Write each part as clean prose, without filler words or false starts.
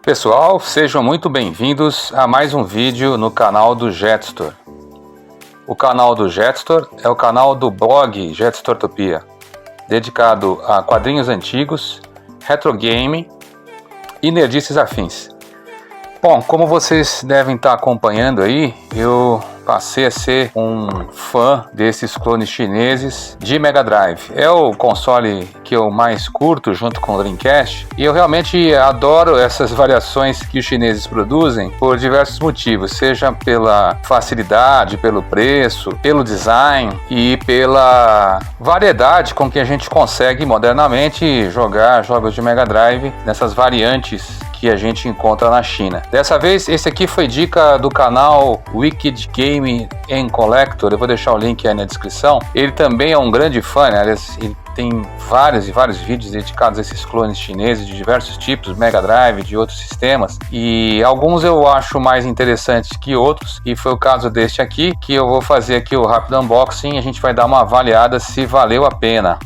Pessoal, sejam muito bem-vindos a mais um vídeo no canal do Jetstor. O canal do Jetstor é o canal do blog Jetstortopia, dedicado a quadrinhos antigos, retro game e nerdices afins. Bom, como vocês devem estar acompanhando aí, eu passei a ser um fã desses clones chineses de Mega Drive. É o console que eu mais curto junto com o Dreamcast e eu realmente adoro essas variações que os chineses produzem por diversos motivos, seja pela facilidade, pelo preço, pelo design e pela variedade com que a gente consegue modernamente jogar jogos de Mega Drive nessas variantes que a gente encontra na China. Dessa vez, esse aqui foi dica do canal Wicked Game & Collector, eu vou deixar o link aí na descrição. Ele também é um grande fã, né? Ele tem vários e vários vídeos dedicados a esses clones chineses de diversos tipos, Mega Drive, de outros sistemas, e alguns eu acho mais interessantes que outros, e foi o caso deste aqui, que eu vou fazer aqui o rápido unboxing e a gente vai dar uma avaliada se valeu a pena.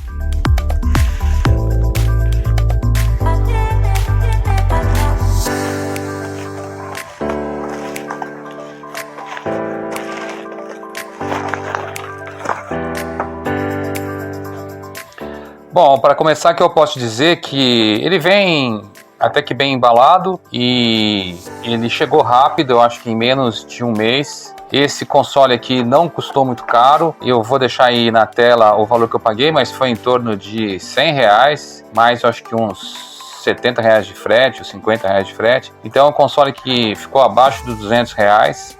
Bom, para começar aqui eu posso dizer que ele vem até que bem embalado e ele chegou rápido, eu acho que em menos de um mês. Esse console aqui não custou muito caro, eu vou deixar aí na tela o valor que eu paguei, mas foi em torno de R$100, mais eu acho que uns R$70 de frete, ou R$50 de frete. Então é um console que ficou abaixo dos R$200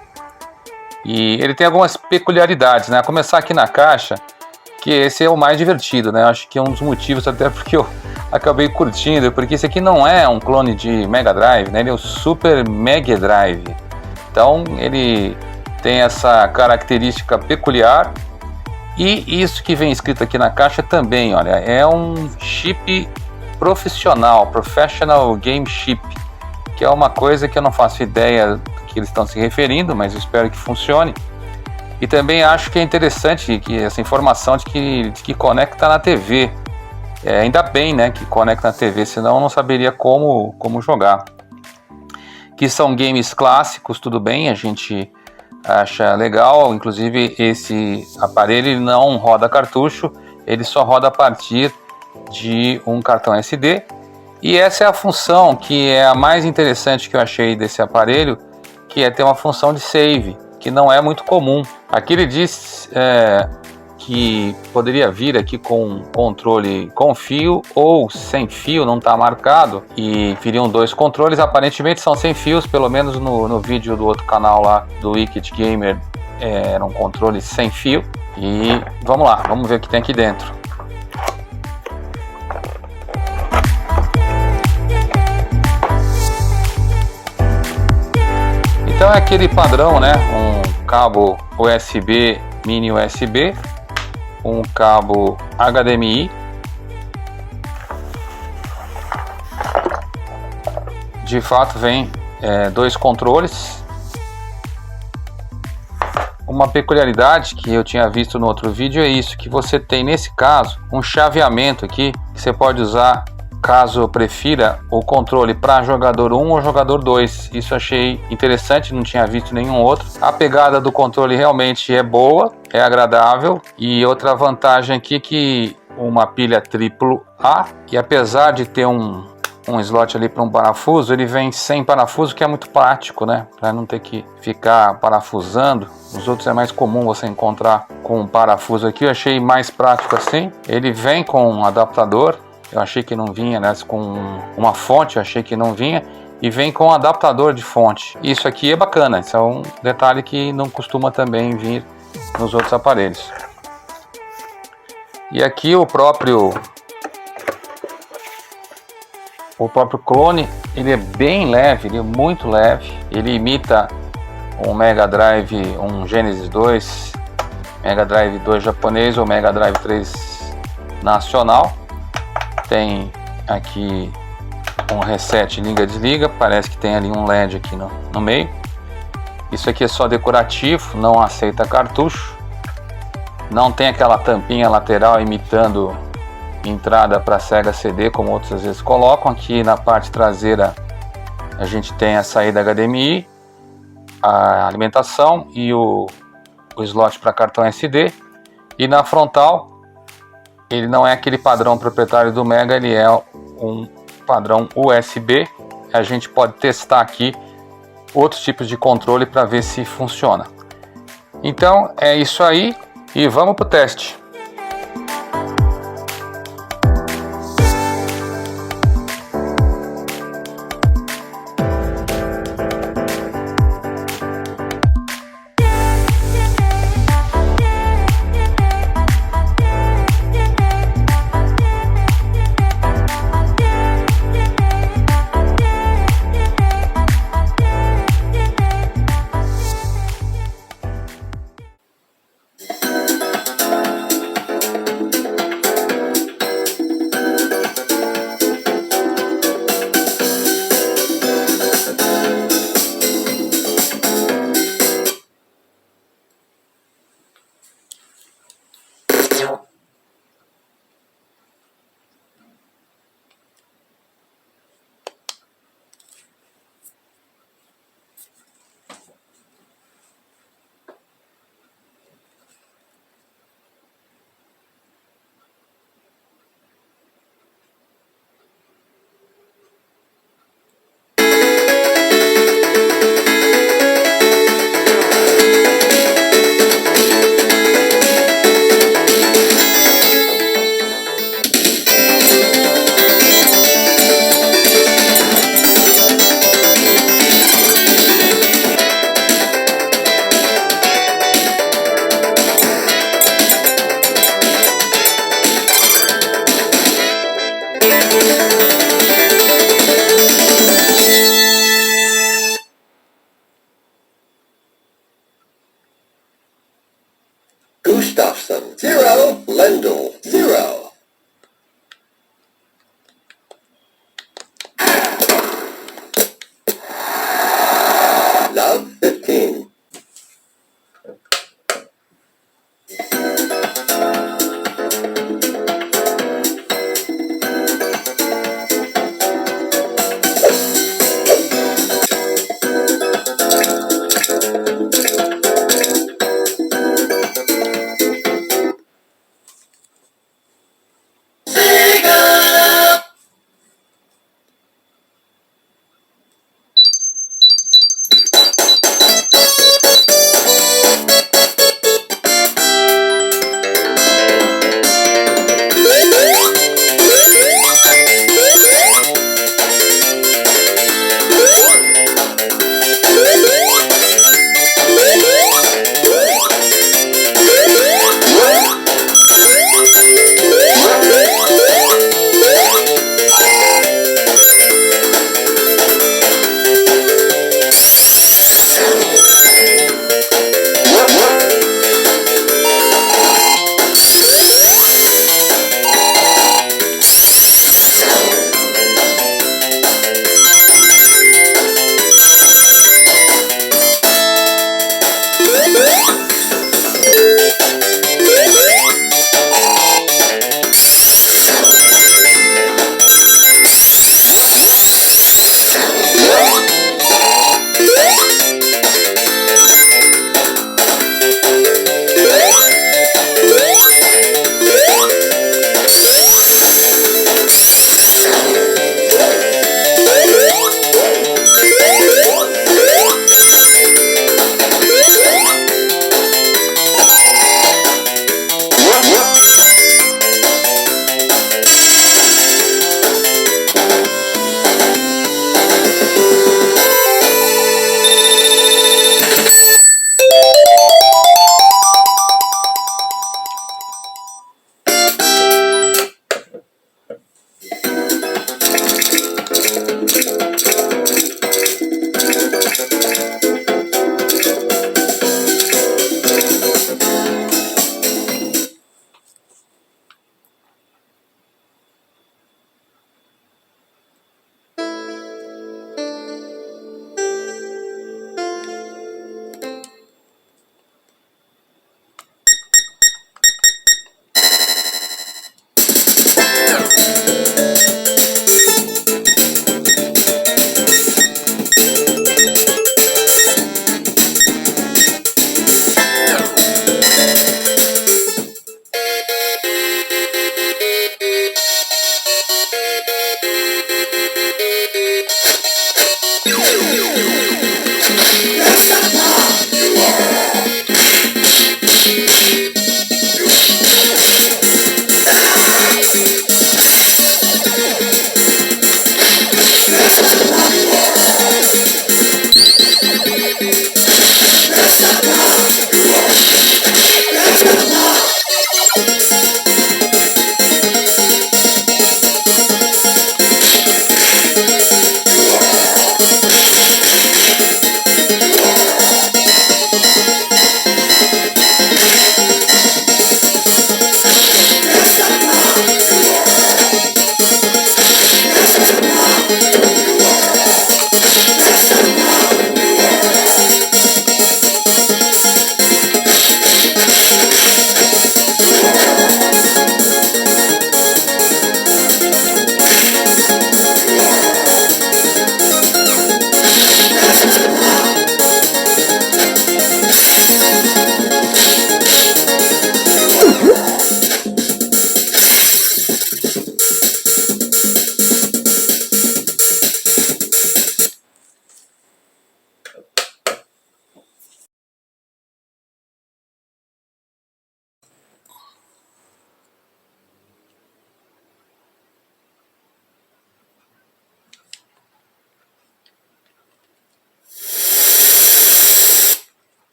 e ele tem algumas peculiaridades, né? A começar aqui na caixa, que esse é o mais divertido, né? Acho que é um dos motivos até porque eu acabei curtindo, porque esse aqui não é um clone de Mega Drive, né? Ele é o Super Mega Drive. Então ele tem essa característica peculiar e isso que vem escrito aqui na caixa também, olha, é um chip profissional, Professional Game Chip, que é uma coisa que eu não faço ideia do que eles estão se referindo, mas eu espero que funcione. E também acho que é interessante que essa informação de que conecta na TV. Ainda bem, né, que conecta na TV, senão eu não saberia como jogar. Que são games clássicos, tudo bem, a gente acha legal. Inclusive esse aparelho ele não roda cartucho, ele só roda a partir de um cartão SD. E essa é a função que é a mais interessante que eu achei desse aparelho, que é ter uma função de save, que não é muito comum. Aqui ele diz que poderia vir aqui com controle com fio ou sem fio, não está marcado, e viriam dois controles, aparentemente são sem fios, pelo menos no vídeo do outro canal lá, do Wicked Gamer, era um controle sem fio. E vamos lá, vamos ver o que tem aqui dentro. Então é aquele padrão, né? Um cabo USB, mini USB, um cabo HDMI, de fato vem dois controles. Uma peculiaridade que eu tinha visto no outro vídeo é isso, que você tem nesse caso um chaveamento aqui que você pode usar caso eu prefira o controle para jogador 1 ou jogador 2. Isso achei interessante, não tinha visto nenhum outro. A pegada do controle realmente é boa, é agradável. E outra vantagem aqui é que uma pilha AAA, e apesar de ter um slot ali para um parafuso, ele vem sem parafuso, que é muito prático, né? Para não ter que ficar parafusando. Os outros é mais comum você encontrar com um parafuso aqui, eu achei mais prático assim. Ele vem com um adaptador. Eu achei que não vinha, né? Com uma fonte, eu achei que não vinha. E vem com um adaptador de fonte. Isso aqui é bacana, isso é um detalhe que não costuma também vir nos outros aparelhos. E aqui o próprio clone, ele é bem leve, ele é muito leve. Ele imita um Mega Drive, um Genesis 2, Mega Drive 2 japonês ou Mega Drive 3 nacional. Tem aqui um reset liga-desliga, parece que tem ali um LED aqui no meio. Isso aqui é só decorativo, não aceita cartucho. Não tem aquela tampinha lateral imitando entrada para Sega CD, como outros às vezes colocam. Aqui na parte traseira a gente tem a saída HDMI, a alimentação e o slot para cartão SD. E na frontal, ele não é aquele padrão proprietário do Mega, ele é um padrão USB. A gente pode testar aqui outros tipos de controle para ver se funciona. Então é isso aí e vamos para o teste.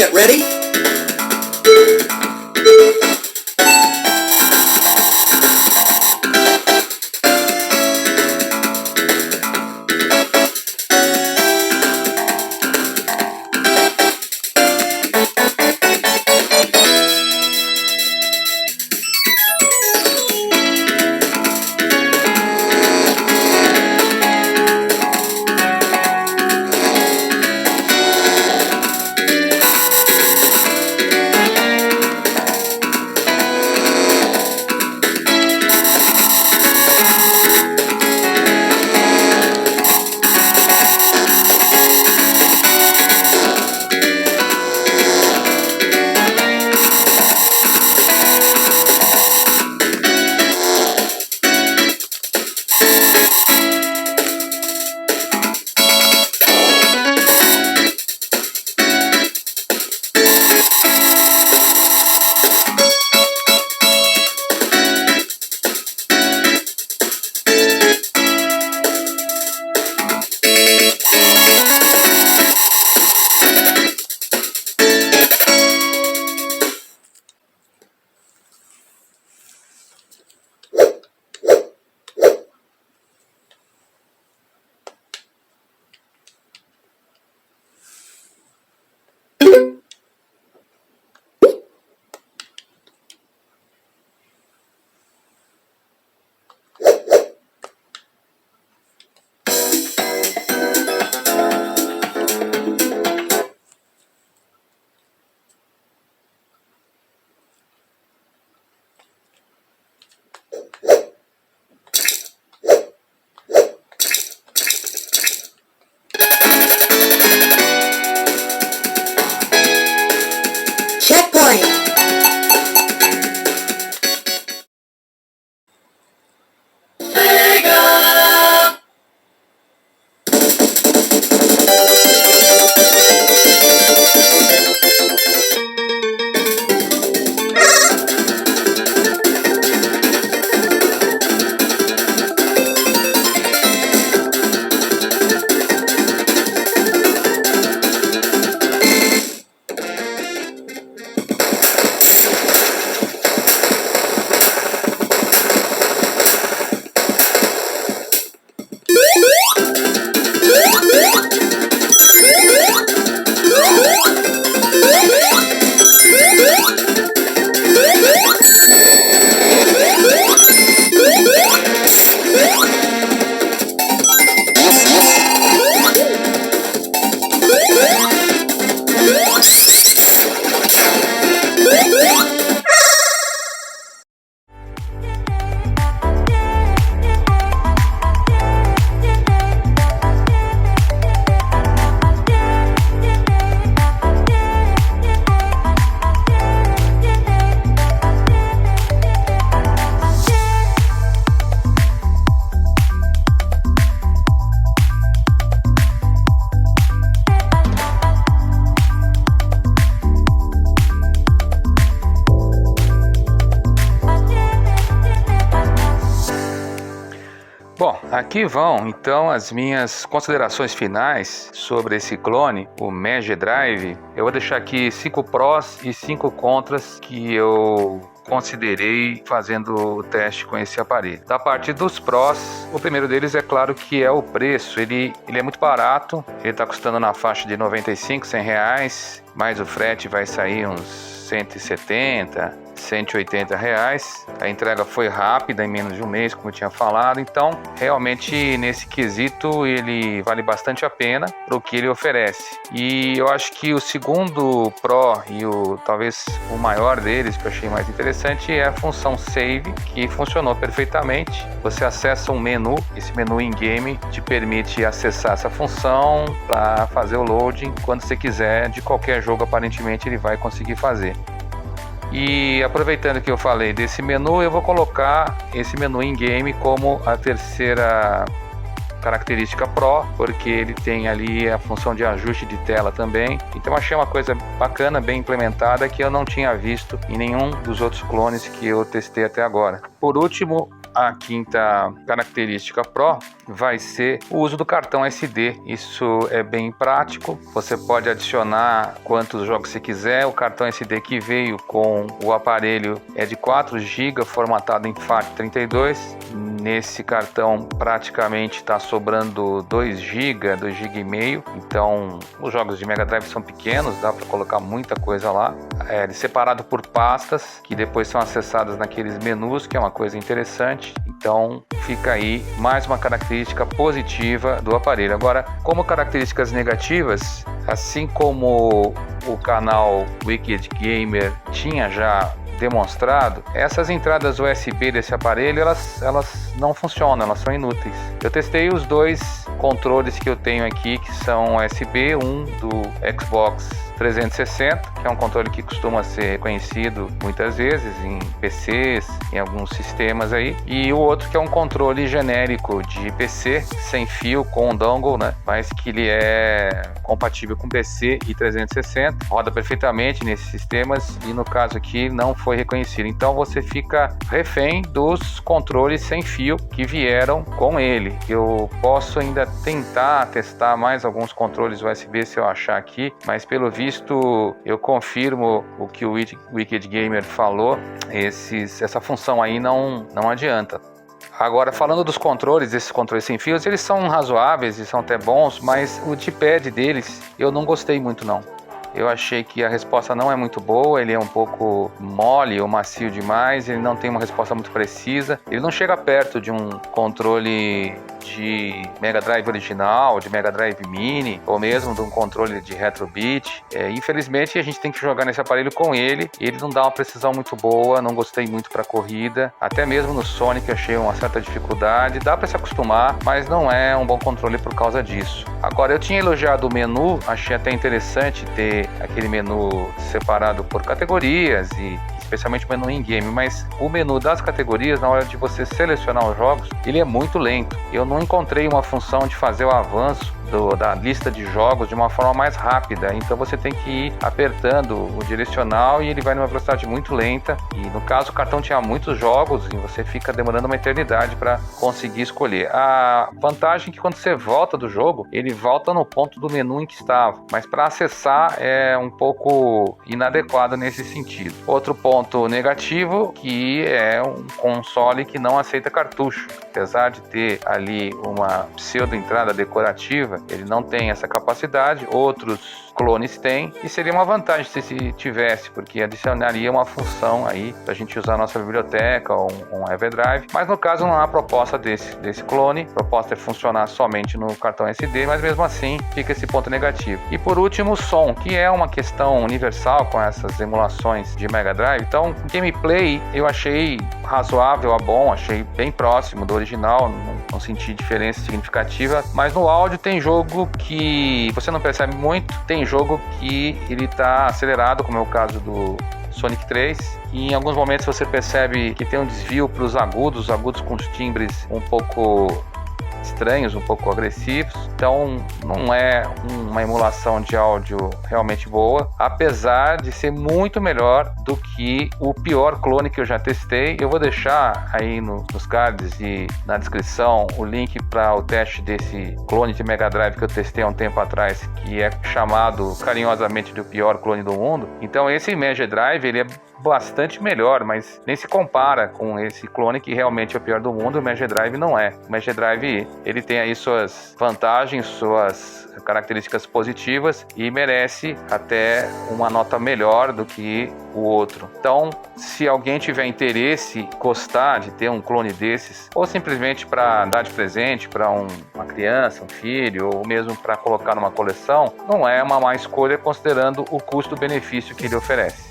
Get ready. Checkpoint. Bom, aqui vão então as minhas considerações finais sobre esse clone, o Mega Drive. Eu vou deixar aqui 5 prós e 5 contras que eu considerei fazendo o teste com esse aparelho. Da parte dos prós, o primeiro deles é claro que é o preço. Ele é muito barato, ele está custando na faixa de 95, 100 reais, mais o frete vai sair uns 170, 180 reais. A entrega foi rápida, em menos de um mês, como eu tinha falado. Então, realmente, nesse quesito, ele vale bastante a pena para o que ele oferece. E eu acho que o segundo Pro e talvez o maior deles, que eu achei mais interessante, é a função Save, que funcionou perfeitamente. Você acessa um menu, esse menu in-game te permite acessar essa função para fazer o loading quando você quiser, de qualquer jogo, aparentemente ele vai conseguir fazer. E aproveitando que eu falei desse menu, eu vou colocar esse menu in-game como a terceira característica Pro, porque ele tem ali a função de ajuste de tela também. Então achei uma coisa bacana, bem implementada, que eu não tinha visto em nenhum dos outros clones que eu testei até agora. Por último, A quinta característica Pro vai ser o uso do cartão SD. Isso é bem prático, você pode adicionar quantos jogos você quiser. O cartão SD que veio com o aparelho é de 4 GB, formatado em FAT32. Nesse cartão praticamente está sobrando 2 GB, 2 GB e meio. Então os jogos de Mega Drive são pequenos, dá para colocar muita coisa lá. É separado por pastas, que depois são acessadas naqueles menus, que é uma coisa interessante. Então fica aí mais uma característica positiva do aparelho. Agora, como características negativas, assim como o canal Wicked Gamer tinha já demonstrado, essas entradas USB desse aparelho, elas não funcionam, elas são inúteis. Eu testei os dois controles que eu tenho aqui, que são USB, um do Xbox 360, que é um controle que costuma ser reconhecido muitas vezes em PCs, em alguns sistemas aí, e o outro que é um controle genérico de PC, sem fio, com um dongle, né? Mas que ele é compatível com PC e 360, roda perfeitamente nesses sistemas, e no caso aqui não foi reconhecido. Então você fica refém dos controles sem fio que vieram com ele. Eu posso ainda tentar testar mais alguns controles USB se eu achar aqui, mas pelo visto eu confirmo o que o Wicked Gamer falou, essa função aí não adianta. Agora, falando dos controles, esses controles sem fios, eles são razoáveis e são até bons, mas o D-pad deles eu não gostei muito não. Eu achei que a resposta não é muito boa, ele é um pouco mole ou macio demais, ele não tem uma resposta muito precisa, ele não chega perto de um controle de Mega Drive original, de Mega Drive Mini, ou mesmo de um controle de Retro Beat. Infelizmente a gente tem que jogar nesse aparelho com ele não dá uma precisão muito boa, não gostei muito para corrida, até mesmo no Sonic eu achei uma certa dificuldade, dá para se acostumar, mas não é um bom controle por causa disso. Agora, eu tinha elogiado o menu, achei até interessante ter aquele menu separado por categorias e especialmente o menu in-game, mas o menu das categorias, na hora de você selecionar os jogos, ele é muito lento. Eu não encontrei uma função de fazer o avanço da lista de jogos de uma forma mais rápida, então você tem que ir apertando o direcional e ele vai numa velocidade muito lenta, e no caso o cartão tinha muitos jogos e você fica demorando uma eternidade para conseguir escolher. A vantagem é que quando você volta do jogo, ele volta no ponto do menu em que estava, mas para acessar é um pouco inadequado nesse sentido. Outro ponto negativo, que é um console que não aceita cartucho, apesar de ter ali uma pseudo entrada decorativa, ele não tem essa capacidade, outros clones têm, e seria uma vantagem se tivesse, porque adicionaria uma função aí pra gente usar a nossa biblioteca ou um Everdrive, mas no caso não há proposta desse clone, a proposta é funcionar somente no cartão SD, mas mesmo assim fica esse ponto negativo. E por último, o som, que é uma questão universal com essas emulações de Mega Drive. Então, gameplay eu achei razoável a bom, achei bem próximo do original, não senti diferença significativa, mas no áudio tem jogo que você não percebe muito, tem jogo que ele está acelerado, como é o caso do Sonic 3, e em alguns momentos você percebe que tem um desvio para os agudos com os timbres um pouco estranhos, um pouco agressivos, então não é uma emulação de áudio realmente boa, apesar de ser muito melhor do que o pior clone que eu já testei. Eu vou deixar aí nos cards e na descrição o link para o teste desse clone de Mega Drive que eu testei há um tempo atrás, que é chamado carinhosamente de o pior clone do mundo. Então esse Mega Drive, ele é bastante melhor, mas nem se compara com esse clone que realmente é o pior do mundo. O Mega Drive não é. O Mega Drive, ele tem aí suas vantagens, suas características positivas e merece até uma nota melhor do que o outro. Então, se alguém tiver interesse, gostar de ter um clone desses, ou simplesmente para dar de presente para uma criança, um filho, ou mesmo para colocar numa coleção, não é uma má escolha considerando o custo-benefício que ele oferece.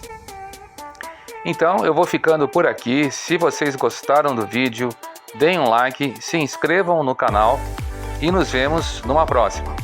Então eu vou ficando por aqui. Se vocês gostaram do vídeo, deem um like, se inscrevam no canal e nos vemos numa próxima.